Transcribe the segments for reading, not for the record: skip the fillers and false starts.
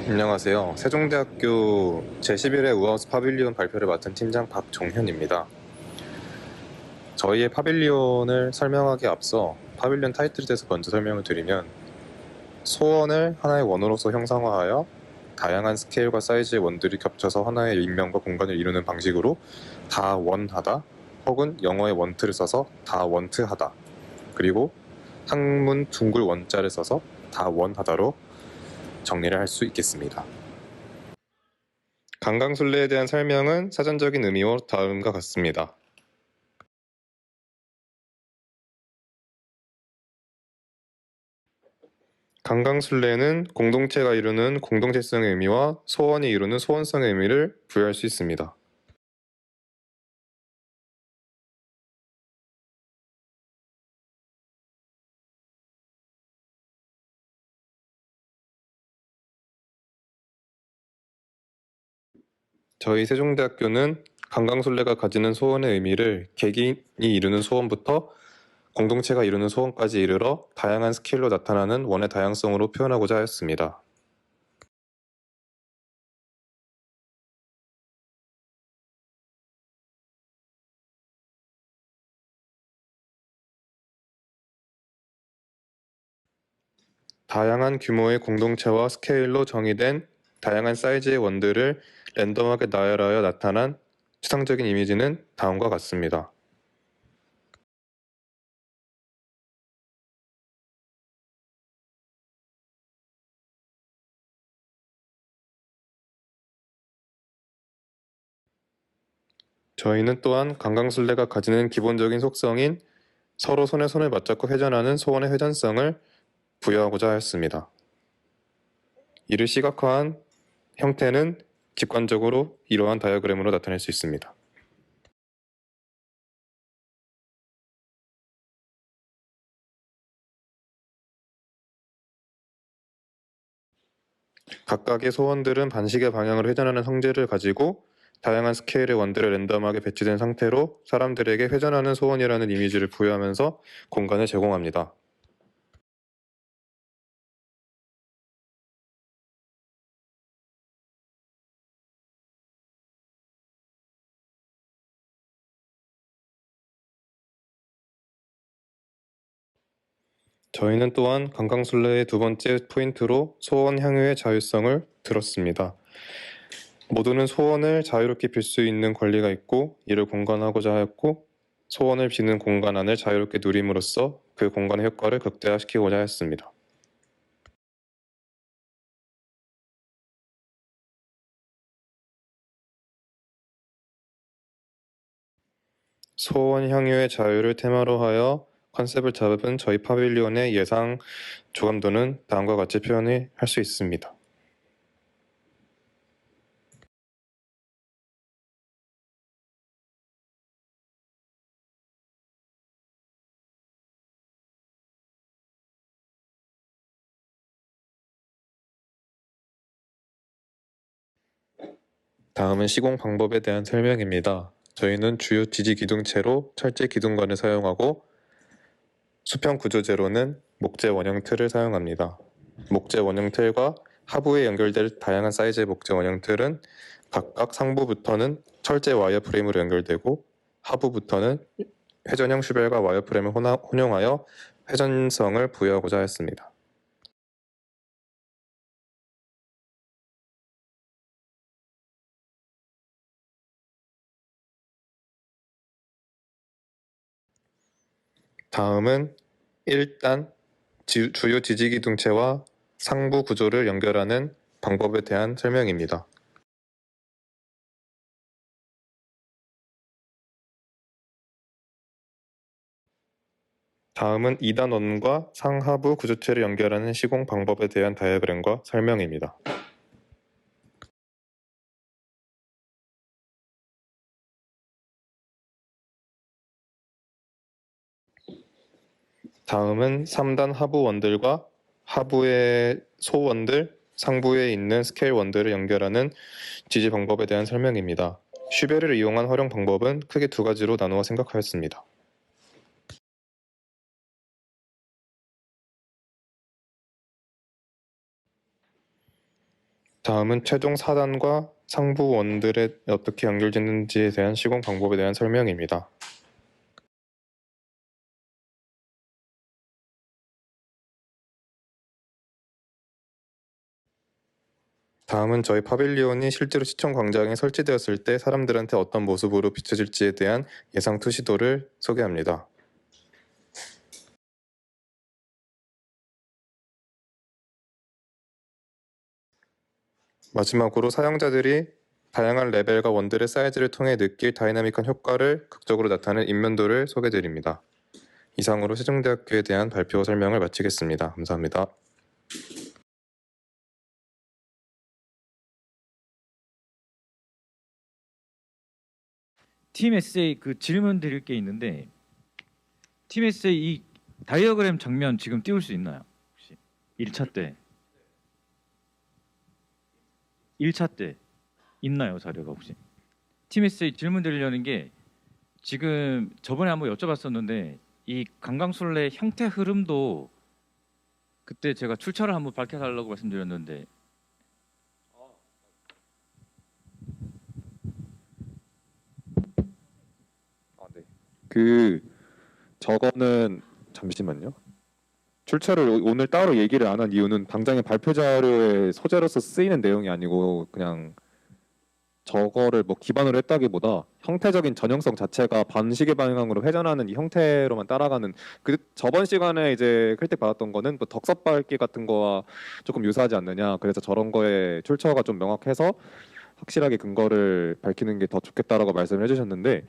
안녕하세요. 세종대학교 제11회 우하우스 파빌리온 발표를 맡은 팀장 박종현입니다. 저희의 파빌리온을 설명하기에 앞서 파빌리온 타이틀에 대해서 먼저 설명을 드리면, 소원을 하나의 원으로서 형상화하여 다양한 스케일과 사이즈의 원들이 겹쳐서 하나의 인명과 공간을 이루는 방식으로 다원하다, 혹은 영어의 원트를 써서 다원트하다, 그리고 학문 둥글 원자를 써서 다원하다로 정리를 할 수 있겠습니다. 강강술래에 대한 설명은 사전적인 의미와 다음과 같습니다. 강강술래는 공동체가 이루는 공동체성의 의미와 소원이 이루는 소원성의 의미를 부여할 수 있습니다. 저희 세종대학교는 강강술래가 가지는 소원의 의미를 개개인이 이루는 소원부터 공동체가 이루는 소원까지 이르러 다양한 스케일로 나타나는 원의 다양성으로 표현하고자 하였습니다. 다양한 규모의 공동체와 스케일로 정의된 다양한 사이즈의 원들을 랜덤하게 나열하여 나타난 추상적인 이미지는 다음과 같습니다. 저희는 또한 강강술래가 가지는 기본적인 속성인 서로 손에 손을 맞잡고 회전하는 소원의 회전성을 부여하고자 하였습니다. 이를 시각화한 형태는 직관적으로 이러한 다이어그램으로 나타낼 수 있습니다. 각각의 소원들은 반시계 방향으로 회전하는 성질을 가지고 다양한 스케일의 원들을 랜덤하게 배치된 상태로 사람들에게 회전하는 소원이라는 이미지를 부여하면서 공간을 제공합니다. 저희는 또한 강강술래의 두 번째 포인트로 소원 향유의 자율성을 들었습니다. 모두는 소원을 자유롭게 빌 수 있는 권리가 있고 이를 공간화하고자 하였고, 소원을 비는 공간 안을 자유롭게 누림으로써 그 공간의 효과를 극대화시키고자 하였습니다. 소원 향유의 자유를 테마로 하여 컨셉을 잡은 저희 파빌리온의 예상 조감도는 다음과 같이 표현을 할 수 있습니다. 다음은 시공 방법에 대한 설명입니다. 저희는 주요 지지 기둥체로 철제 기둥관을 사용하고 수평 구조재로는 목재 원형 틀을 사용합니다. 목재 원형 틀과 하부에 연결될 다양한 사이즈의 목재 원형 틀은 각각 상부부터는 철제 와이어 프레임으로 연결되고 하부부터는 회전형 슈벨과 와이어 프레임을 혼용하여 회전성을 부여하고자 했습니다. 다음은 1단 주요 지지기둥체와 상부 구조를 연결하는 방법에 대한 설명입니다. 다음은 2단 원과 상하부 구조체를 연결하는 시공 방법에 대한 다이어그램과 설명입니다. 다음은 3단 하부 원들과 하부의 소원들, 상부에 있는 스케일 원들을 연결하는 지지 방법에 대한 설명입니다. 슈베를 이용한 활용 방법은 크게 두 가지로 나누어 생각하였습니다. 다음은 최종 사단과 상부원들에 어떻게 연결되는지에 대한 시공 방법에 대한 설명입니다. 다음은 저희 파빌리온이 실제로 시청 광장에 설치되었을 때 사람들한테 어떤 모습으로 비춰질지에 대한 예상 투시도를 소개합니다. 마지막으로 사용자들이 다양한 레벨과 원들의 사이즈를 통해 느낄 다이나믹한 효과를 극적으로 나타낸 인면도를 소개드립니다. 이상으로 세종대학교에 대한 발표 설명을 마치겠습니다. 감사합니다. 팀 에세이 그 질문 드릴 게 있는데 팀 에세이 이 다이어그램 장면 지금 띄울 수 있나요? 혹시 1차 때 1차 때 있나요 자료가 혹시? 팀 에세이 질문 드리려는 게 지금 저번에 한번 여쭤봤었는데 이 강강술래 형태 흐름도 그때 제가 출처를 한번 밝혀달라고 말씀드렸는데 네. 저거는 잠시만요. 출처를 오늘 따로 얘기를 안 한 이유는 당장의 발표 자료의 소재로서 쓰이는 내용이 아니고 그냥 저거를 뭐 기반으로 했다기보다 형태적인 전형성 자체가 반시계 방향으로 회전하는 이 형태로만 따라가는 그 저번 시간에 이제 크리틱 받았던 거는 뭐 덕섭밟기 같은 거와 조금 유사하지 않느냐. 그래서 저런 거에 출처가 좀 명확해서 확실하게 근거를 밝히는 게 더 좋겠다라고 말씀을 해주셨는데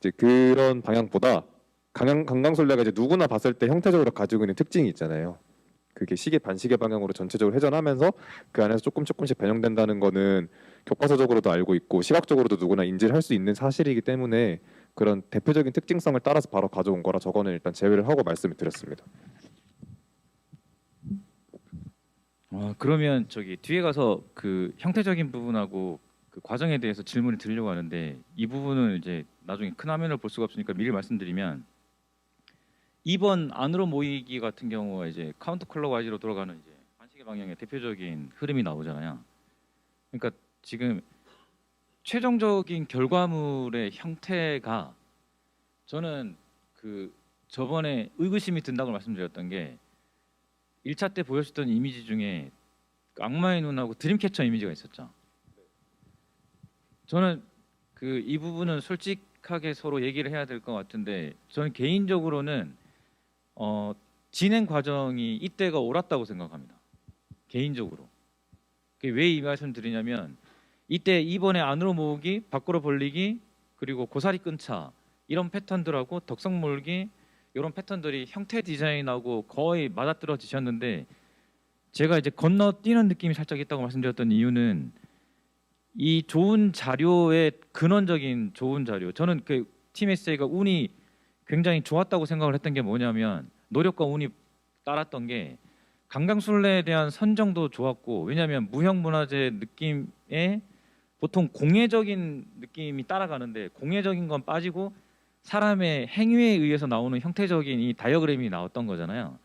이제 그런 방향보다 강강술래가 이제 누구나 봤을 때 형태적으로 가지고 있는 특징이 있잖아요. 그게 시계 반시계 방향으로 전체적으로 회전하면서 그 안에서 조금씩 변형된다는 거는 교과서적으로도 알고 있고 시각적으로도 누구나 인지를 할 수 있는 사실이기 때문에 그런 대표적인 특징성을 따라서 바로 가져온 거라 저거는 일단 제외를 하고 말씀을 드렸습니다. 그러면 저기 뒤에 가서 그 형태적인 부분하고 그 과정에 대해서 질문을 드리려고 하는데 이 부분은 이제 나중에 큰 화면을 볼 수가 없으니까 미리 말씀드리면 2번 안으로 모이기 같은 경우가 이제 카운터 클럭와이즈로 돌아가는 이제 반시계 방향의 대표적인 흐름이 나오잖아요. 그러니까 지금 최종적인 결과물의 형태가 저는 그 저번에 의구심이 든다고 말씀드렸던 게 1차 때 보여줬던 이미지 중에 그 악마의 눈하고 드림캐쳐 이미지가 있었죠. 저는 그 이 부분은 솔직하게 서로 얘기를 해야 될 것 같은데 저는 개인적으로는 진행 과정이 이때가 옳았다고 생각합니다. 개인적으로. 왜 이 말씀 드리냐면 이때 2번에 안으로 모으기, 밖으로 벌리기, 그리고 고사리 끈차 이런 패턴들하고 덕성 몰기 이런 패턴들이 형태 디자인하고 거의 맞아떨어지셨는데 제가 이제 건너뛰는 느낌이 살짝 있다고 말씀드렸던 이유는 이 좋은 자료의 근원적인 좋은 자료 저는 그 팀 에세이가 운이 굉장히 좋았다고 생각을 했던 게 뭐냐면 노력과 운이 따랐던 게 강강술래에 대한 선정도 좋았고 왜냐하면 무형문화재 느낌에 보통 공예적인 느낌이 따라가는데 공예적인 건 빠지고 사람의 행위에 의해서 나오는 형태적인 이 다이어그램이 나왔던 거잖아요.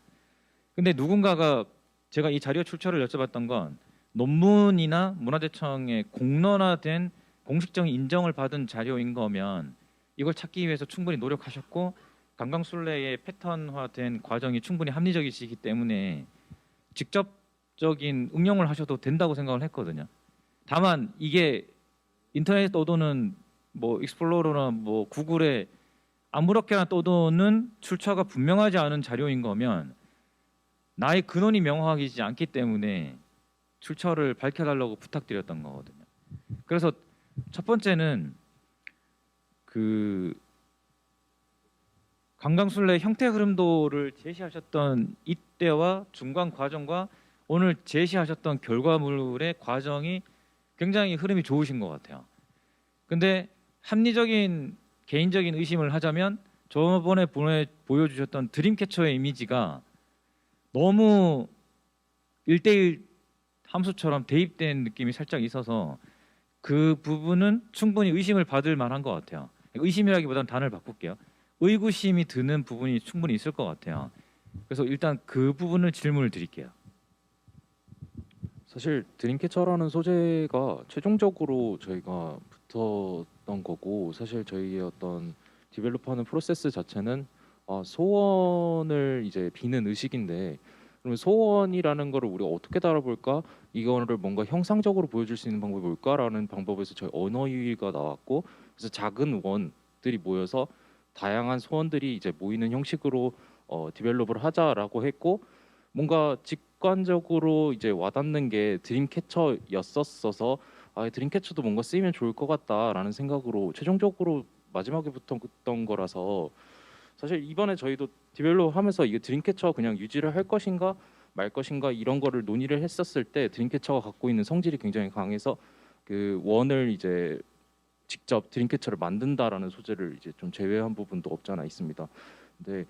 근데 누군가가 제가 이 자료 출처를 여쭤봤던 건 논문이나 문화재청의 공론화된 공식적인 인정을 받은 자료인 거면 이걸 찾기 위해서 충분히 노력하셨고 강강술래의 패턴화된 과정이 충분히 합리적이시기 때문에 직접적인 응용을 하셔도 된다고 생각을 했거든요. 다만 이게 인터넷에 떠도는 뭐 익스플로러나 뭐 구글에 아무렇게나 떠도는 출처가 분명하지 않은 자료인 거면 나의 근원이 명확하지 않기 때문에 출처를 밝혀달라고 부탁드렸던 거거든요. 그래서 첫 번째는 그 강강술래 형태 흐름도를 제시하셨던 이때와 중간 과정과 오늘 제시하셨던 결과물의 과정이 굉장히 흐름이 좋으신 것 같아요. 근데 합리적인 개인적인 의심을 하자면 저번에 보여주셨던 드림캐쳐의 이미지가 너무 1대1 함수처럼 대입된 느낌이 살짝 있어서 그 부분은 충분히 의심을 받을 만한 것 같아요. 의심이라기보다는 단어를 바꿀게요. 의구심이 드는 부분이 충분히 있을 것 같아요. 그래서 일단 그 부분을 질문을 드릴게요. 사실 드림캐쳐라는 소재가 최종적으로 저희가 붙었던 거고, 사실 저희의 어떤 디벨롭하는 프로세스 자체는 소원을 이제 비는 의식인데, 그러면 소원이라는 거를 우리가 어떻게 다뤄볼까? 이거를 뭔가 형상적으로 보여줄 수 있는 방법이 뭘까라는 방법에서 저희 언어 유희가 나왔고, 그래서 작은 원들이 모여서 다양한 소원들이 이제 모이는 형식으로 디벨롭을 하자라고 했고, 뭔가 직관적으로 이제 와닿는 게 드림캐쳐였었어서 드림캐쳐도 뭔가 쓰이면 좋을 것 같다라는 생각으로 최종적으로 마지막에 붙었던 거라서, 사실 이번에 저희도 디벨롭 하면서 이게 드림캐쳐 그냥 유지를 할 것인가 말 것인가 이런 거를 논의를 했었을 때, 드림캐쳐가 갖고 있는 성질이 굉장히 강해서 그 원을 이제 직접 드림캐쳐를 만든다라는 소재를 이제 좀 제외한 부분도 없잖아 있습니다. 근데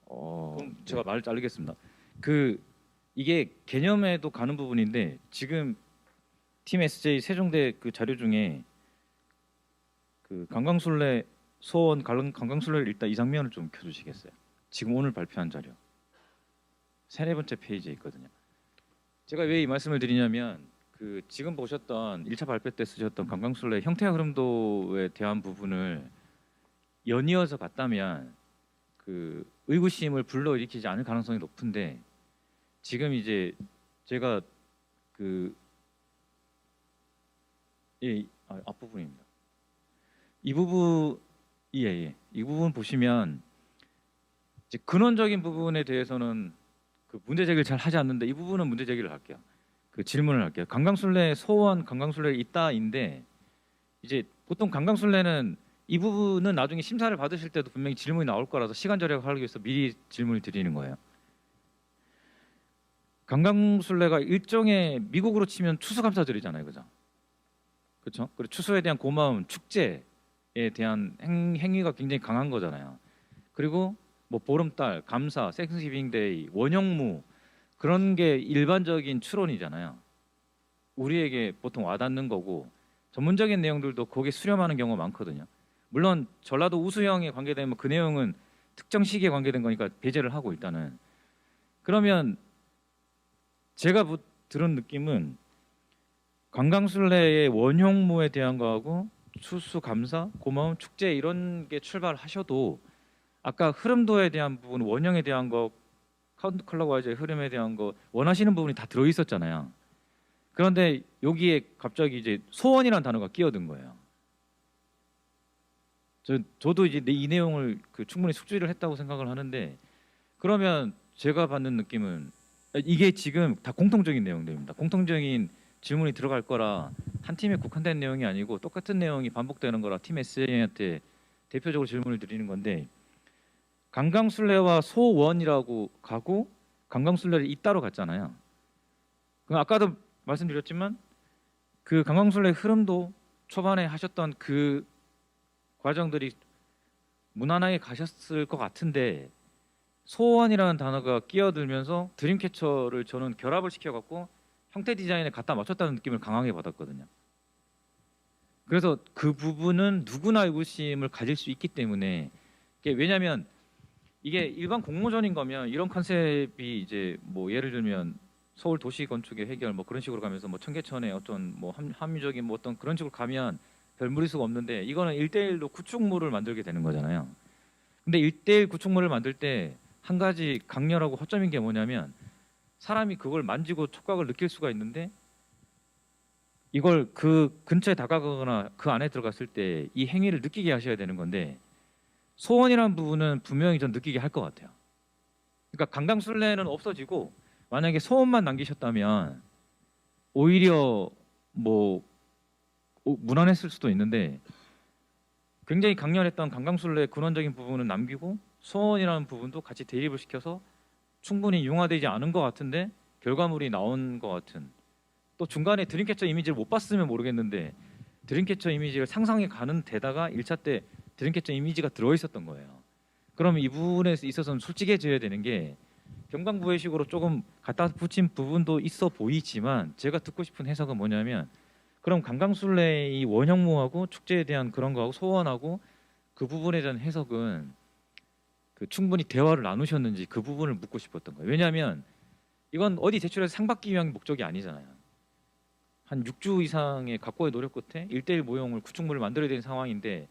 그럼 제가 말을 자르겠습니다. 이게 개념에도 가는 부분인데, 지금 팀 SJ 세종대 그 자료 중에 그 강강술래 소원 강강술래를 일단 이 장면을 좀 켜주시겠어요? 지금 오늘 발표한 자료 세네 번째 페이지에 있거든요. 제가 왜 이 말씀을 드리냐면, 그 지금 보셨던 1차 발표 때 쓰셨던 강강술래 형태와 흐름도에 대한 부분을 연이어서 갔다면 그 의구심을 불러일으키지 않을 가능성이 높은데, 지금 이제 제가 앞부분입니다. 이 부분 이 부분 보시면 이제 근원적인 부분에 대해서는 그 문제 제기를 잘 하지 않는데, 이 부분은 문제 제기를 할게요. 그 질문을 할게요. 강강술래 소원 강강술래 있다인데, 이제 보통 강강술래는 이 부분은 나중에 심사를 받으실 때도 분명히 질문이 나올 거라서 시간 절약을 하기 위해서 미리 질문을 드리는 거예요. 강강술래가 일종의 미국으로 치면 추수감사절이잖아요, 그죠? 그렇죠? 그리고 추수에 대한 고마움, 축제에 대한 행위가 굉장히 강한 거잖아요. 그리고 뭐 보름달, 감사, 땡스기빙데이, 원형무, 그런 게 일반적인 추론이잖아요. 우리에게 보통 와닿는 거고, 전문적인 내용들도 거기에 수렴하는 경우가 많거든요. 물론 전라도 우수형에 관계되면 그 내용은 특정 시기에 관계된 거니까 배제를 하고, 일단은 그러면 제가 들은 느낌은 관광술래의 원형무에 대한 거하고 추수 감사, 고마움, 축제 이런 게 출발하셔도, 아까 흐름도에 대한 부분, 원형에 대한 거, 카운트 클럭와이즈의 흐름에 대한 거 원하시는 부분이 다 들어 있었잖아요. 그런데 여기에 갑자기 이제 소원이라는 단어가 끼어든 거예요. 저도 이제 이 내용을 충분히 숙지를 했다고 생각을 하는데, 그러면 제가 받는 느낌은 이게 지금 다 공통적인 내용들입니다. 공통적인 질문이 들어갈 거라 한 팀에 국한된 내용이 아니고 똑같은 내용이 반복되는 거라 팀 SA한테 대표적으로 질문을 드리는 건데, 강강술래와 소원이라고 가고 강강술래를 이따로 갔잖아요. 그럼 아까도 말씀드렸지만 그 강강술래 흐름도 초반에 하셨던 그 과정들이 무난하게 가셨을 것 같은데, 소원이라는 단어가 끼어들면서 드림캐쳐를 저는 결합을 시켜갖고 형태 디자인에 갖다 맞췄다는 느낌을 강하게 받았거든요. 그래서 그 부분은 누구나 의구심을 가질 수 있기 때문에, 왜냐하면 이게 일반 공모전인 거면 이런 컨셉이 이제 뭐 예를 들면 서울 도시 건축의 해결 뭐 그런 식으로 가면서 뭐 청계천의 어떤 뭐 합리적인 뭐 어떤 그런 식으로 가면 별 무리수가 없는데, 이거는 1대1로 구축물을 만들게 되는 거잖아요. 근데 1대1 구축물을 만들 때 한 가지 강렬하고 허점인 게 뭐냐면, 사람이 그걸 만지고 촉각을 느낄 수가 있는데, 이걸 그 근처에 다가가거나 그 안에 들어갔을 때 이 행위를 느끼게 하셔야 되는 건데, 소원이라는 부분은 분명히 전 느끼게 할 것 같아요. 그러니까 강강술래는 없어지고 만약에 소원만 남기셨다면 오히려 뭐 무난했을 수도 있는데, 굉장히 강렬했던 강강술래의 근원적인 부분은 남기고 소원이라는 부분도 같이 대입을 시켜서 충분히 융화되지 않은 것 같은데 결과물이 나온 것 같은, 또 중간에 드림캐쳐 이미지를 못 봤으면 모르겠는데 드림캐쳐 이미지를 상상해 가는 데다가 1차 때 드림캐쳐 이미지가 들어있었던 거예요. 그럼 이 부분에 있어서는 솔직해져야 되는 게, 경강부회식으로 조금 갖다 붙인 부분도 있어 보이지만 제가 듣고 싶은 해석은 뭐냐면, 그럼 강강술래의 원형무하고 축제에 대한 그런 거하고 소원하고 그 부분에 대한 해석은 충분히 대화를 나누셨는지 그 부분을 묻고 싶었던 거예요. 왜냐하면 이건 어디 제출해서 상 받기 위한 목적이 아니잖아요. 한 6주 이상의 각고의 노력 끝에 1대1 모형을 구축물을 만들어야 되는 상황인데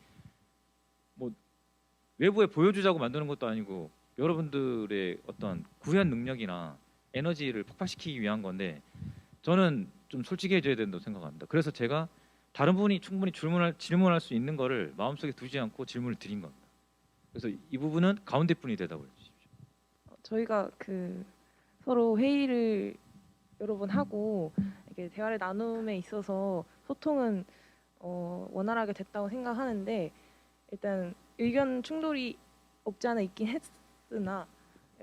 뭐 외부에 보여주자고 만드는 것도 아니고 여러분들의 어떤 구현 능력이나 에너지를 폭발시키기 위한 건데 저는 좀 솔직해져야 된다고 생각합니다. 그래서 제가 다른 분이 충분히 질문할 수 있는 거를 마음속에 두지 않고 질문을 드린 겁니다. 그래서 이 부분은 가운데 분이 대답을 해주십시오. 저희가 서로 회의를 여러 번 하고 이렇게 대화를 나눔에 있어서 소통은 원활하게 됐다고 생각하는데 일단 의견 충돌이 없지 않아 있긴 했으나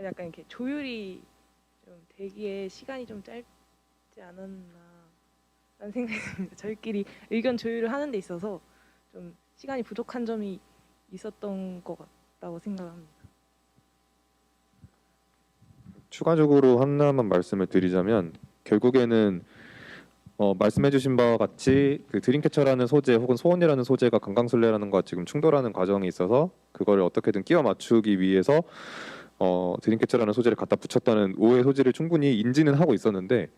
약간 이렇게 조율이 좀 되기에 시간이 좀 짧지 않았나라는 생각이 듭니다. 저희끼리 의견 조율을 하는 데 있어서 좀 시간이 부족한 점이 있었던 것 같다고 생각합니다. 추가적으로 하나만 말씀을 드리자면 결국에는 말씀해주신 바와 같이 그 드림캐쳐라는 소재 혹은 소원이라는 소재가 강강술래라는 것과 지금 충돌하는 과정이 있어서 그거를 어떻게든 끼워 맞추기 위해서 드림캐쳐라는 소재를 갖다 붙였다는 오해 소지를 충분히 인지는 하고 있었는데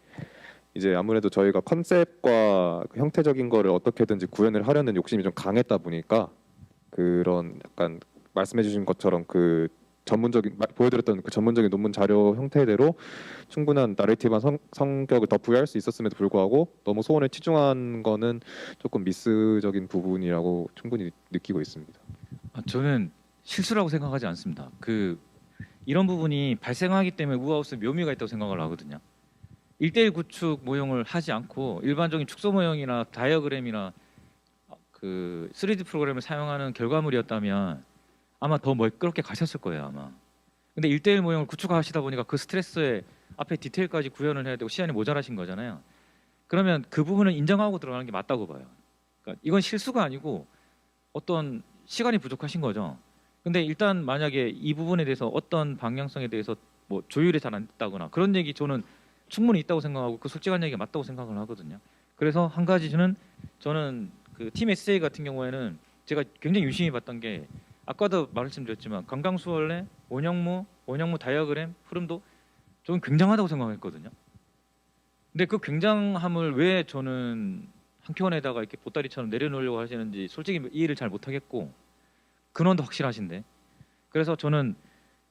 이제 아무래도 저희가 컨셉과 그 형태적인 거를 어떻게든지 구현을 하려는 욕심이 좀 강했다 보니까 그런 약간 말씀해주신 것처럼 그 보여드렸던 그 전문적인 논문 자료 형태대로 충분한 나레이티브한 성격을 더 부여할 수 있었음에도 불구하고 너무 소원에 치중한 거는 조금 미스적인 부분이라고 충분히 느끼고 있습니다. 저는 실수라고 생각하지 않습니다. 이런 부분이 발생하기 때문에 우하우스의 묘미가 있다고 생각을 하거든요. 1대1 구축 모형을 하지 않고 일반적인 축소 모형이나 다이어그램이나 그 3D 프로그램을 사용하는 결과물이었다면 아마 더 멀끄럽게 가셨을 거예요 아마. 근데 1대1 모형을 구축하시다 보니까 그 스트레스에 앞에 디테일까지 구현을 해야 되고 시간이 모자라신 거잖아요. 그러면 그 부분은 인정하고 들어가는 게 맞다고 봐요. 그러니까 이건 실수가 아니고 어떤 시간이 부족하신 거죠. 근데 일단 만약에 이 부분에 대해서 어떤 방향성에 대해서 뭐 조율이 잘 안 됐다거나 그런 얘기 저는 충분히 있다고 생각하고 그 솔직한 얘기가 맞다고 생각을 하거든요. 그래서 한 가지는 저는 그 팀 SA 같은 경우에는 제가 굉장히 유심히 봤던 게 아까도 말씀드렸지만 강강수월래, 원형무 다이어그램 흐름도 저는 굉장하다고 생각했거든요. 근데 그 굉장함을 왜 저는 한 켠에다가 이렇게 보따리처럼 내려놓으려고 하시는지 솔직히 이해를 잘 못하겠고 근원도 확실하신데 그래서 저는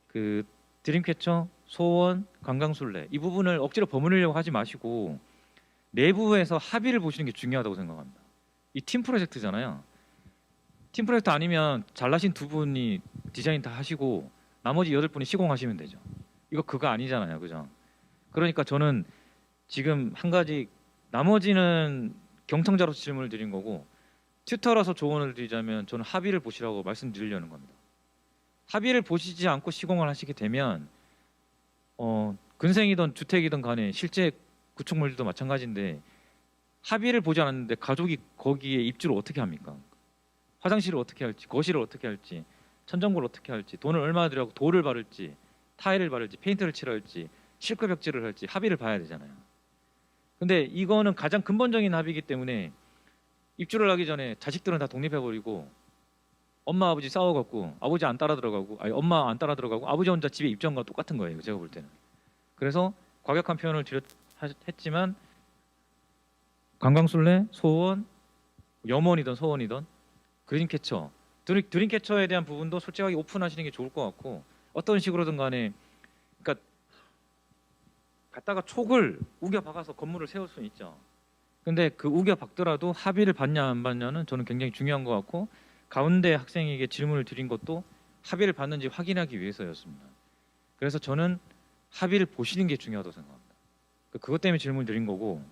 그 드림캐쳐, 소원, 강강술래 이 부분을 억지로 버무리려고 하지 마시고 내부에서 합의를 보시는 게 중요하다고 생각합니다. 이 팀 프로젝트잖아요. 팀 프로젝트 아니면 잘나신 두 분이 디자인 다 하시고 나머지 8분이 시공하시면 되죠. 이거 그거 아니잖아요. 그죠? 그러니까 저는 지금 한 가지 나머지는 경청자로서 질문을 드린 거고 튜터라서 조언을 드리자면 저는 합의를 보시라고 말씀드리려는 겁니다. 합의를 보시지 않고 시공을 하시게 되면 근생이든 주택이든 간에 실제 구축물들도 마찬가지인데 합의를 보지 않았는데 가족이 거기에 입주를 어떻게 합니까? 화장실을 어떻게 할지, 거실을 어떻게 할지, 천정고를 어떻게 할지, 돈을 얼마나 들여고 돌을 바를지, 타일을 바를지, 페인트를 칠할지, 실크 벽지를 할지 합의를 봐야 되잖아요. 근데 이거는 가장 근본적인 합의이기 때문에 입주를 하기 전에 자식들은 다 독립해버리고 엄마 아버지 싸워갖고 아버지 안 따라 들어가고 아니 엄마 안 따라 들어가고 아버지 혼자 집에 입주한 거랑 똑같은 거예요. 제가 볼 때는. 그래서 과격한 표현을 했지만 관광술래, 소원, 염원이든 소원이든 드림캐쳐, 드림캐쳐에 대한 부분도 솔직하게 오픈하시는 게 좋을 것 같고 어떤 식으로든 간에 그러니까 갖다가 촉을 우겨 박아서 건물을 세울 수는 있죠. 근데 그 우겨 박더라도 합의를 받냐 안 받냐는 저는 굉장히 중요한 것 같고 가운데 학생에게 질문을 드린 것도 합의를 받는지 확인하기 위해서였습니다. 그래서 저는 합의를 보시는 게 중요하다고 생각합니다. 그것 때문에 질문을 드린 거고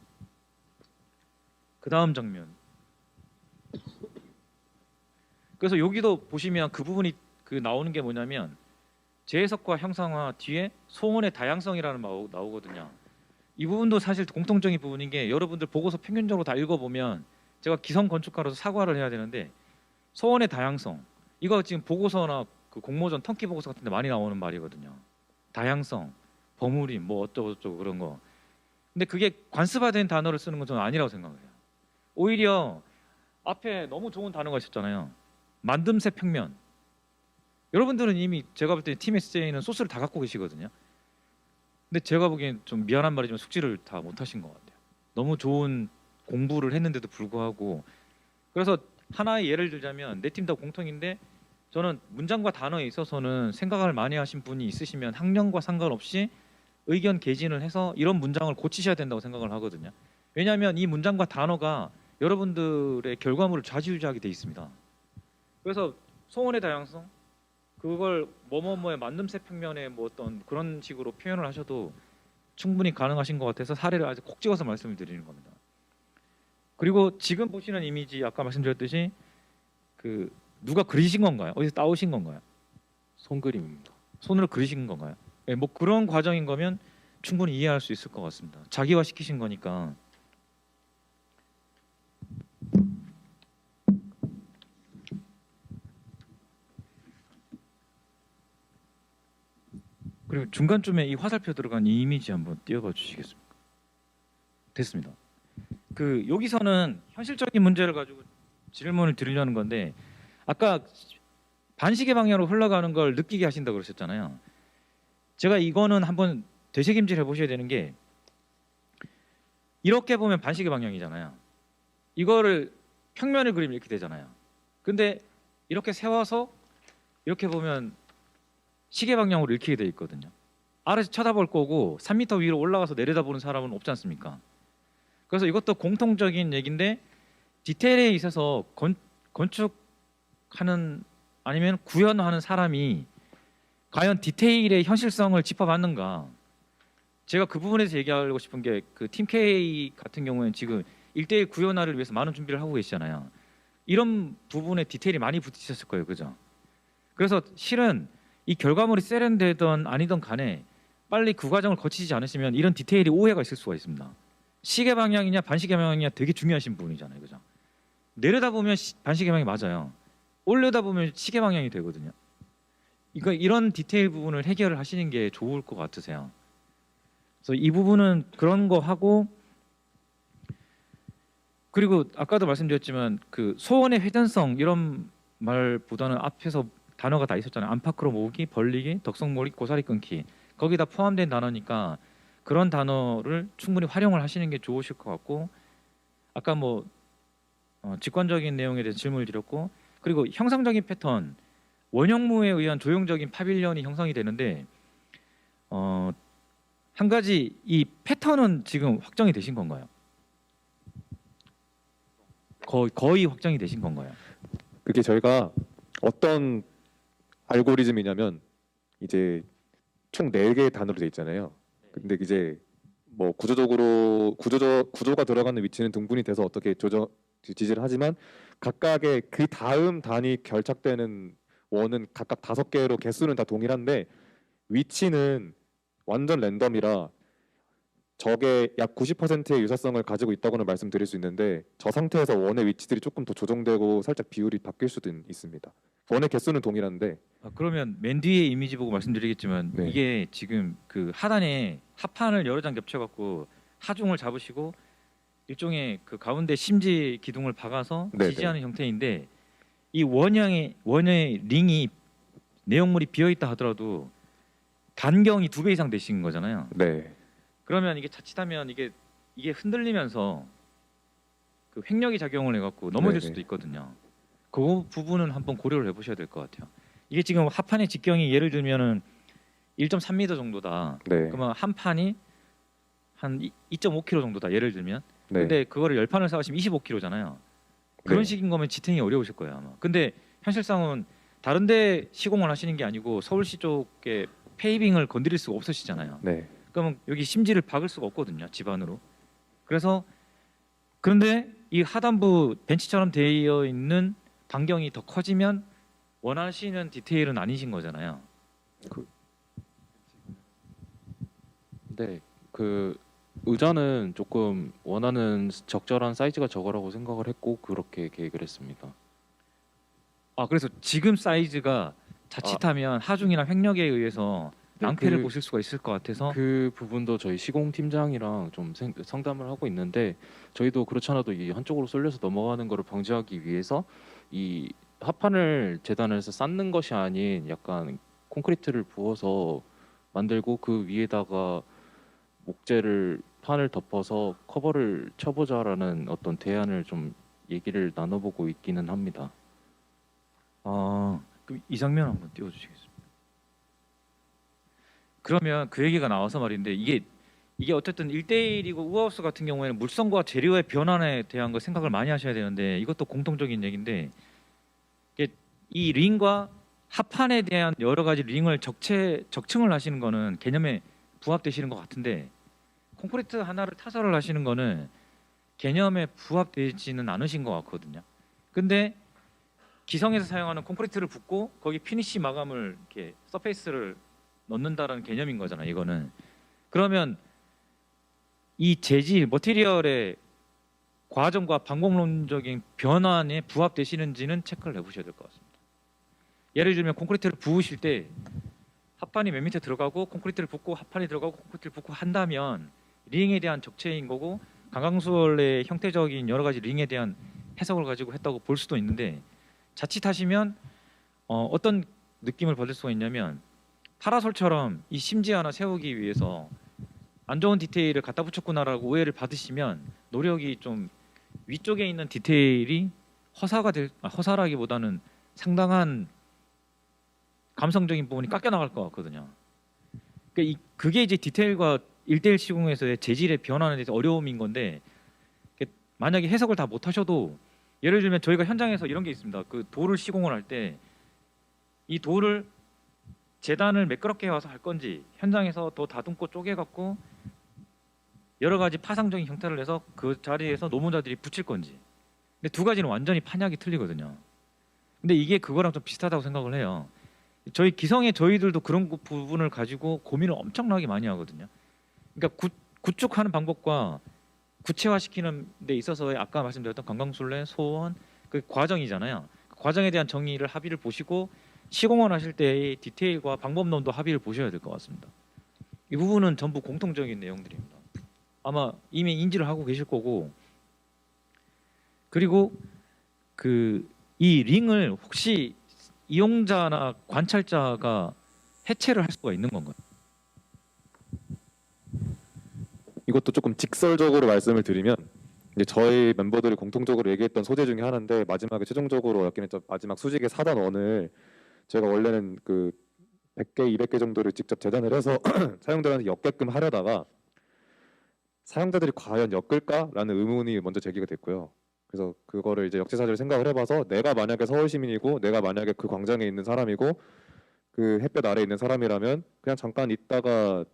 그 다음 장면. 그래서 여기도 보시면 그 부분이 나오는 게 뭐냐면 재해석과 형상화 뒤에 소원의 다양성이라는 말 나오거든요. 이 부분도 사실 공통적인 부분인 게 여러분들 보고서 평균적으로 다 읽어보면 제가 기성 건축가로서 사과를 해야 되는데 소원의 다양성 이거 지금 보고서나 그 공모전 턴키 보고서 같은 데 많이 나오는 말이거든요. 다양성, 버무림 뭐 어쩌고저쩌고 그런 거. 근데 그게 관습화된 단어를 쓰는 건 저는 아니라고 생각해요. 오히려 앞에 너무 좋은 단어가 있었잖아요. 만듦새 평면. 여러분들은 이미 제가 볼 때 팀 SJ는 소스를 다 갖고 계시거든요. 근데 제가 보기엔 좀 미안한 말이지만 숙지를 다 못하신 것 같아요. 너무 좋은 공부를 했는데도 불구하고. 그래서 하나의 예를 들자면 내 팀 다 공통인데 저는 문장과 단어에 있어서는 생각을 많이 하신 분이 있으시면 학년과 상관없이 의견 개진을 해서 이런 문장을 고치셔야 된다고 생각을 하거든요. 왜냐하면 이 문장과 단어가 여러분들의 결과물을 좌지우지하게 돼 있습니다. 그래서 소원의 다양성 그걸 뭐뭐뭐의 만듦새 평면에 뭐 어떤 그런 식으로 표현을 하셔도 충분히 가능하신 것 같아서 사례를 아주 콕 집어서 말씀을 드리는 겁니다. 그리고 지금 보시는 이미지 아까 말씀드렸듯이 그 누가 그리신 건가요? 어디서 따오신 건가요? 손그림입니다. 손으로 그리신 건가요? 네, 뭐 그런 과정인 거면 충분히 이해할 수 있을 것 같습니다. 자기화 시키신 거니까. 그리고 중간쯤에 이 화살표 들어간 이 이미지 한번 띄워봐 주시겠습니까? 됐습니다. 그 여기서는 현실적인 문제를 가지고 질문을 드리려는 건데 아까 반시계 방향으로 흘러가는 걸 느끼게 하신다고 그러셨잖아요. 제가 이거는 한번 되새김질 해보셔야 되는 게 이렇게 보면 반시계 방향이잖아요. 이거를 평면을 그리면 이렇게 되잖아요. 근데 이렇게 세워서 이렇게 보면 시계 방향으로 읽히게 돼 있거든요. 아래서 쳐다볼 거고 3m 위로 올라가서 내려다보는 사람은 없지 않습니까? 그래서 이것도 공통적인 얘기인데 디테일에 있어서 건축하는 아니면 구현하는 사람이 과연 디테일의 현실성을 짚어봤는가? 제가 그 부분에서 얘기하고 싶은 게 그 팀 K 같은 경우에는 지금 1대1 구현화를 위해서 많은 준비를 하고 계시잖아요. 이런 부분에 디테일이 많이 붙으셨을 거예요, 그죠? 그래서 실은 이 결과물이 세련되던 아니던 간에 빨리 그 과정을 거치지 않으시면 이런 디테일이 오해가 있을 수가 있습니다. 시계 방향이냐 반시계 방향이냐 되게 중요하신 부분이잖아요, 그죠? 내려다 보면 반시계 방향이 맞아요. 올려다 보면 시계 방향이 되거든요. 이런 디테일 부분을 해결을 하시는 게 좋을 것 같으세요. 그래서 이 부분은 그런 거 하고 그리고 아까도 말씀드렸지만 그 소원의 회전성 이런 말보다는 앞에서 단어가 다 있었잖아요. 안팎으로 모으기, 벌리기, 덕성몰이, 고사리 끊기 거기다 포함된 단어니까 그런 단어를 충분히 활용을 하시는 게 좋으실 것 같고 아까 뭐 직관적인 내용에 대해서 질문을 드렸고 그리고 형상적인 패턴 원형무에 의한 조형적인 파빌리언이 형성이 되는데 한 가지 이 패턴은 지금 확정이 되신 건가요? 거의 확정이 되신 건가요? 그게 저희가 어떤 알고리즘이냐면 이제 총 4개의 단어로 돼 있잖아요. 근데 이제 뭐 구조가 들어가는 위치는 등분이 돼서 어떻게 지지를 하지만 각각의 그 다음 단위 결착되는 원은 각각 5개로 개수는 다 동일한데 위치는 완전 랜덤이라 적의 약 90%의 유사성을 가지고 있다고는 말씀드릴 수 있는데 저 상태에서 원의 위치들이 조금 더 조정되고 살짝 비율이 바뀔 수도 있습니다. 원의 개수는 동일한데 그러면 맨 뒤에 이미지 보고 말씀드리겠지만 네. 이게 지금 그 하단에 합판을 여러 장 겹쳐갖고 하중을 잡으시고 일종의 그 가운데 심지 기둥을 박아서 네네. 지지하는 형태인데 이 원형의 링이 내용물이 비어 있다 하더라도 간경이 2배 이상 되신 거잖아요. 네. 그러면 이게 자칫하면 이게 흔들리면서 그 횡력이 작용을 해갖고 넘어질 네네. 수도 있거든요. 그 부분은 한번 고려를 해보셔야 될 것 같아요. 이게 지금 합판의 직경이 예를 들면은 1.3m 정도다. 네. 그러면 한 판이 한 2.5km 정도다. 예를 들면. 네. 근데 그거를 10판을 쌓으시면 25km잖아요. 그런 네. 식인 거면 지탱이 어려우실 거예요 아마. 근데 현실상은 다른데 시공을 하시는 게 아니고 서울시 쪽에 페이빙을 건드릴 수가 없으시잖아요. 네. 그러면 여기 심지를 박을 수가 없거든요 집안으로. 그래서 그런데 이 하단부 벤치처럼 되어 있는 반경이 더 커지면 원하시는 디테일은 아니신 거잖아요. 네, 그 의자는 조금 원하는 적절한 사이즈가 저거라고 생각을 했고 그렇게 계획을 했습니다. 그래서 지금 사이즈가 자칫하면 하중이나 횡력에 의해서 네, 낭패를 보실 수가 있을 것 같아서 그 부분도 저희 시공 팀장이랑 좀 상담을 하고 있는데 저희도 그렇지 않아도 이 한쪽으로 쏠려서 넘어가는 거를 방지하기 위해서 이 합판을 재단해서 쌓는 것이 아닌 약간 콘크리트를 부어서 만들고 그 위에다가 목재를 판을 덮어서 커버를 쳐보자라는 어떤 대안을 좀 얘기를 나눠보고 있기는 합니다. 그럼 이 장면 한번 띄워주시겠습니다. 그러면 그 얘기가 나와서 말인데 이게 어쨌든 1대1이고 우하우스 같은 경우에는 물성과 재료의 변환에 대한 걸 생각을 많이 하셔야 되는데 이것도 공통적인 얘기인데 이 링과 합판에 대한 여러 가지 링을 적층을 하시는 거는 개념에 부합되시는 것 같은데 콘크리트 하나를 타설을 하시는 거는 개념에 부합되지는 않으신 것 같거든요. 근데 기성에서 사용하는 콘크리트를 붓고 거기 피니시 마감을 이렇게 서페이스를 넣는다라는 개념인 거잖아요. 이거는 그러면 이 재질 머티리얼의 과정과 방법론적인 변환에 부합되시는지는 체크를 해보셔야 될 것 같습니다. 예를 들면 콘크리트를 부으실 때 합판이 맨 밑에 들어가고 콘크리트를 붓고 합판이 들어가고 콘크리트를 붓고 한다면 링에 대한 적체인 거고 강강수월의 형태적인 여러 가지 링에 대한 해석을 가지고 했다고 볼 수도 있는데 자칫하시면 어떤 느낌을 받을 수가 있냐면 파라솔처럼 이 심지 하나 세우기 위해서 안 좋은 디테일을 갖다 붙였구나라고 오해를 받으시면 노력이 좀 위쪽에 있는 디테일이 허사라기보다는 상당한 감성적인 부분이 깎여 나갈 것 같거든요. 그러니까 그게 이제 디테일과 1대1 시공에서의 재질의 변화에 대해서 어려움인 건데 만약에 해석을 다 못하셔도 예를 들면 저희가 현장에서 이런 게 있습니다. 그 돌을 시공을 할 때 이 돌을 재단을 매끄럽게 해와서 할 건지 현장에서 더 다듬고 쪼개갖고 여러 가지 파상적인 형태를 내서 그 자리에서 노무자들이 붙일 건지 근데 두 가지는 완전히 판약이 틀리거든요. 근데 이게 그거랑 좀 비슷하다고 생각을 해요. 저희 기성의 저희들도 그런 부분을 가지고 고민을 엄청나게 많이 하거든요. 그러니까 구축하는 방법과 구체화시키는 데 있어서의 아까 말씀드렸던 관광술래, 소원 그 과정이잖아요. 그 과정에 대한 정의를 합의를 보시고 시공을 하실 때의 디테일과 방법론도 합의를 보셔야 될 것 같습니다. 이 부분은 전부 공통적인 내용들입니다. 아마 이미 인지를 하고 계실 거고 그리고 이 링을 혹시 이용자나 관찰자가 해체를 할 수가 있는 건가요? 이것도 조금 직설적으로 말씀을 드리면 이제 저희 멤버들이 공통적으로 얘기했던 소재 중에 하나인데 마지막에 최종적으로 여기는 마지막 수직의 4단 원을 제가 원래는 그 100개, 200개 정도를 직접 재단을 해서 사용자한테 엮게끔 하려다가 사용자들이 과연 엮을까라는 의문이 먼저 제기가 됐고요. 그래서 그거를 이제 역지사지를 생각을 해봐서 내가 만약에 서울 시민이고 내가 만약에 그 광장에 있는 사람이고 그 햇볕 아래에 있는 사람이라면 그냥 잠깐 있다가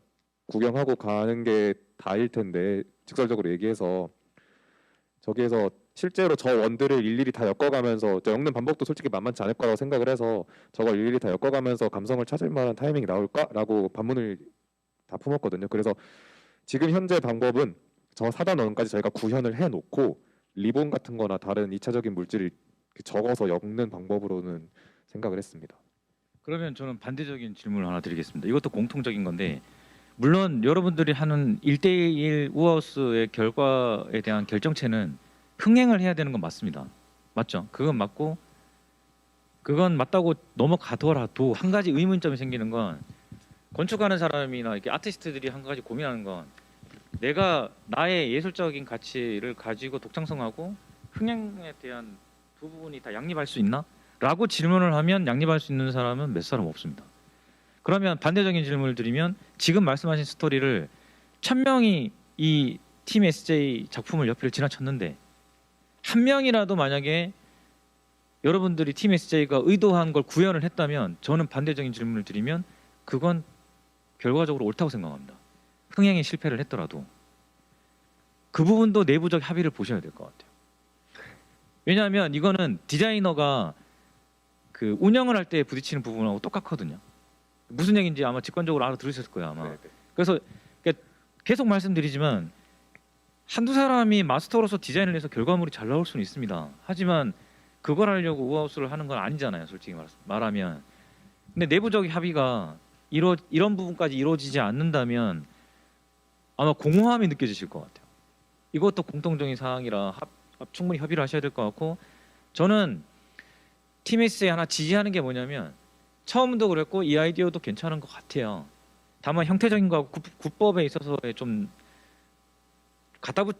구경하고 가는 게 다일 텐데 직설적으로 얘기해서 저기에서 실제로 저 원들을 일일이 다 엮어가면서 엮는 방법도 솔직히 만만치 않을 거라고 생각을 해서 저걸 일일이 다 엮어가면서 감성을 찾을 만한 타이밍이 나올까라고 반문을 다 품었거든요. 그래서 지금 현재 방법은 저 4단 원까지 저희가 구현을 해놓고 리본 같은 거나 다른 2차적인 물질을 적어서 엮는 방법으로는 생각을 했습니다. 그러면 저는 반대적인 질문을 하나 드리겠습니다. 이것도 공통적인 건데 물론 여러분들이 하는 1대1 우하우스의 결과에 대한 결정체는 흥행을 해야 되는 건 맞습니다. 맞죠? 그건 맞고 그건 맞다고 넘어가더라도 한 가지 의문점이 생기는 건 건축하는 사람이나 이렇게 아티스트들이 한 가지 고민하는 건 내가 나의 예술적인 가치를 가지고 독창성하고 흥행에 대한 두 부분이 다 양립할 수 있나? 라고 질문을 하면 양립할 수 있는 사람은 몇 사람 없습니다. 그러면 반대적인 질문을 드리면 지금 말씀하신 스토리를 1000명이 이 팀 SJ 작품을 옆을 지나쳤는데 한 명이라도 만약에 여러분들이 팀 SJ가 의도한 걸 구현을 했다면 저는 반대적인 질문을 드리면 그건 결과적으로 옳다고 생각합니다. 흥행에 실패를 했더라도 그 부분도 내부적 합의를 보셔야 될 것 같아요. 왜냐하면 이거는 디자이너가 그 운영을 할 때 부딪히는 부분하고 똑같거든요. 무슨 얘기인지 아마 직관적으로 알아들으셨을 거예요 아마. 네네. 그래서 계속 말씀드리지만 한두 사람이 마스터로서 디자인을 해서 결과물이 잘 나올 수는 있습니다. 하지만 그걸 하려고 우하우스를 하는 건 아니잖아요 솔직히 말하면. 근데 내부적인 합의가 이런 부분까지 이루어지지 않는다면 아마 공허함이 느껴지실 것 같아요. 이것도 공통적인 사항이라 충분히 협의를 하셔야 될 것 같고 저는 팀 SJ 하나 지지하는 게 뭐냐면 처음도 그랬고 이 아이디어도 괜찮은 것 같아요. 다만 형태적인 거하고 구법에 있어서의 좀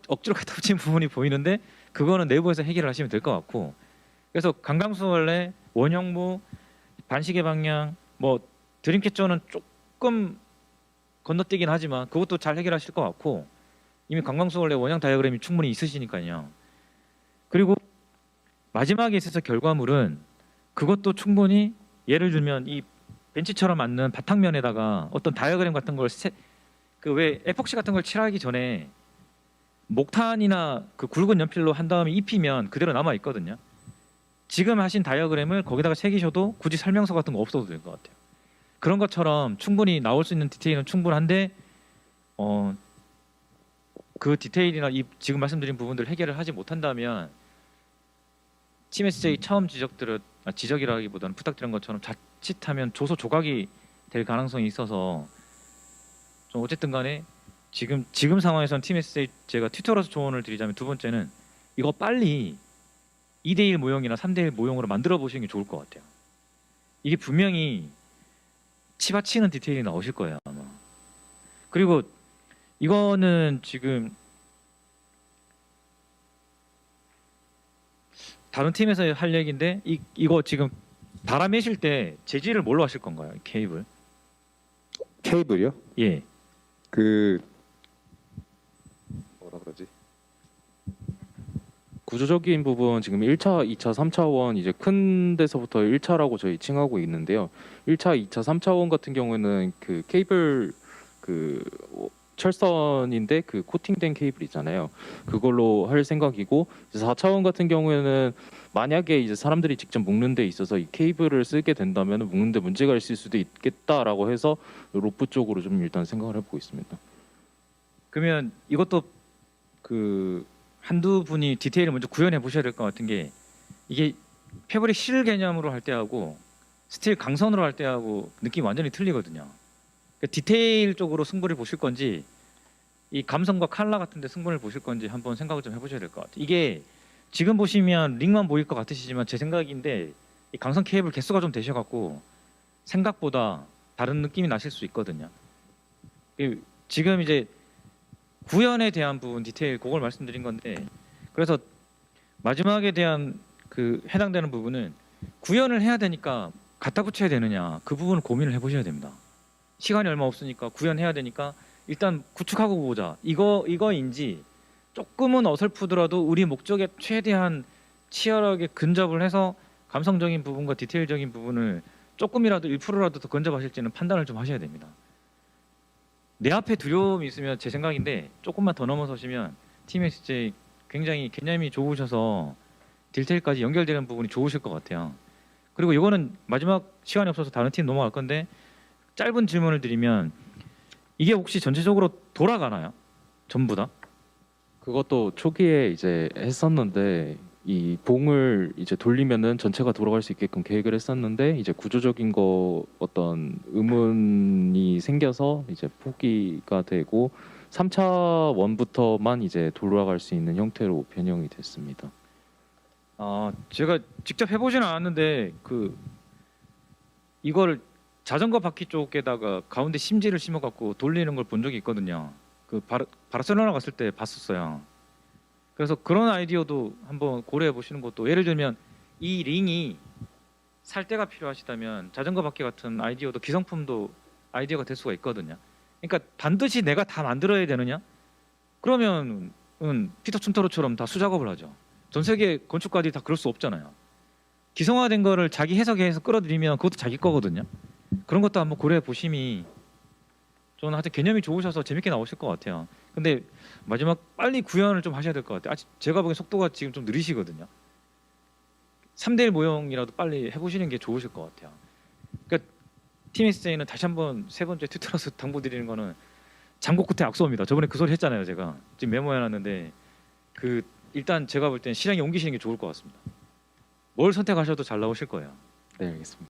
억지로 갖다 붙인 부분이 보이는데 그거는 내부에서 해결을 하시면 될 것 같고, 그래서 강강수원래 원형무 반시계 방향 뭐 드림캐쳐는 조금 건너뛰긴 하지만 그것도 잘 해결하실 것 같고, 이미 강강수원래 원형 다이어그램이 충분히 있으시니까요. 그리고 마지막에 있어서 결과물은 그것도 충분히, 예를 들면 이 벤치처럼 맞는 바탕면에다가 어떤 다이어그램 같은 걸 그 왜 에폭시 같은 걸 칠하기 전에 목탄이나 그 굵은 연필로 한 다음에 입히면 그대로 남아 있거든요. 지금 하신 다이어그램을 거기다가 새기셔도 굳이 설명서 같은 거 없어도 될 것 같아요. 그런 것처럼 충분히 나올 수 있는 디테일은 충분한데 그 디테일이나 이 지금 말씀드린 부분들을 해결을 하지 못한다면 팀 SJ 처음 지적이라기보다는 부탁드린 것처럼 자칫하면 조소 조각이 될 가능성이 있어서 좀 어쨌든 간에 지금 상황에서는 팀 SJ 제가 튜터로서 조언을 드리자면, 두 번째는 이거 빨리 2대1 모형이나 3대1 모형으로 만들어 보시는 게 좋을 것 같아요. 이게 분명히 치받치는 디테일이 나오실 거예요 아마. 그리고 이거는 지금 다른 팀에서 할 얘기인데 이거 지금 달아매실 때 재질을 뭘로 하실 건가요? 케이블? 케이블이요? 예. 그 뭐라 그러지? 구조적인 부분 지금 1차, 2차, 3차원 이제 큰 데서부터 1차라고 저희 칭하고 있는데요. 1차, 2차, 3차원 같은 경우에는 그 케이블 그 철선인데 그 코팅된 케이블 있잖아요. 그걸로 할 생각이고, 4차원 같은 경우에는 만약에 이제 사람들이 직접 묶는 데 있어서 이 케이블을 쓰게 된다면 묶는 데 문제가 있을 수도 있겠다라고 해서 로프 쪽으로 좀 일단 생각을 해보고 있습니다. 그러면 이것도 그 한두 분이 디테일을 먼저 구현해 보셔야 될 것 같은 게, 이게 패브릭 실 개념으로 할 때하고 스틸 강선으로 할 때하고 느낌이 완전히 틀리거든요. 그러니까 디테일 쪽으로 승부를 보실 건지 이 감성과 컬러 같은 데 승부를 보실 건지 한번 생각을 좀 해보셔야 될 것 같아요. 이게 지금 보시면 링만 보일 것 같으시지만 제 생각인데 이 강선 케이블 개수가 좀 되셔갖고 생각보다 다른 느낌이 나실 수 있거든요. 지금 이제 구현에 대한 부분 디테일 그걸 말씀드린 건데, 그래서 마지막에 대한 그 해당되는 부분은 구현을 해야 되니까 갖다 붙여야 되느냐, 그 부분을 고민을 해보셔야 됩니다. 시간이 얼마 없으니까 구현해야 되니까 일단 구축하고 보자, 이거인지 조금은 어설프더라도 우리 목적에 최대한 치열하게 근접을 해서 감성적인 부분과 디테일적인 부분을 조금이라도 1%라도 더 근접하실지는 판단을 좀 하셔야 됩니다. 내 앞에 두려움이 있으면 제 생각인데 조금만 더 넘어서시면 팀 SJ 굉장히 개념이 좋으셔서 딜테일까지 연결되는 부분이 좋으실 것 같아요. 그리고 이거는 마지막 시간이 없어서 다른 팀 넘어갈 건데 짧은 질문을 드리면, 이게 혹시 전체적으로 돌아가나요? 전부 다? 그것도 초기에 이제 했었는데 이 봉을 이제 돌리면은 전체가 돌아갈 수 있게끔 계획을 했었는데 이제 구조적인 거 어떤 의문이 생겨서 이제 포기가 되고 3차 원부터만 이제 돌아갈 수 있는 형태로 변형이 됐습니다. 제가 직접 해보지는 않았는데 이걸 자전거 바퀴 쪽에다가 가운데 심지를 심어갖고 돌리는 걸 본 적이 있거든요. 바르셀로나 갔을 때 봤었어요. 그래서 그런 아이디어도 한번 고려해 보시는 것도, 예를 들면 이 링이 살 때가 필요하시다면 자전거 바퀴 같은 아이디어도 기성품도 아이디어가 될 수가 있거든요. 그러니까 반드시 내가 다 만들어야 되느냐? 그러면 피터 춘터로처럼 다 수작업을 하죠. 전 세계 건축가들이 다 그럴 수 없잖아요. 기성화된 거를 자기 해석해서 끌어들이면 그것도 자기 거거든요. 그런 것도 한번 고려해 보심이, 저는 하여튼 개념이 좋으셔서 재밌게 나오실 것 같아요. 근데 마지막 빨리 구현을 좀 하셔야 될 것 같아요. 제가 보기엔 속도가 지금 좀 느리시거든요. 3대1 모형이라도 빨리 해보시는 게 좋으실 것 같아요. 그러니까 팀 SJ는 다시 한번 세 번째 튜터로서 당부드리는 거는 장고 끝에 악수입니다. 저번에 그 소리 했잖아요. 제가 지금 메모해놨는데 일단 제가 볼 땐 실행에 옮기시는 게 좋을 것 같습니다. 뭘 선택하셔도 잘 나오실 거예요. 네, 알겠습니다.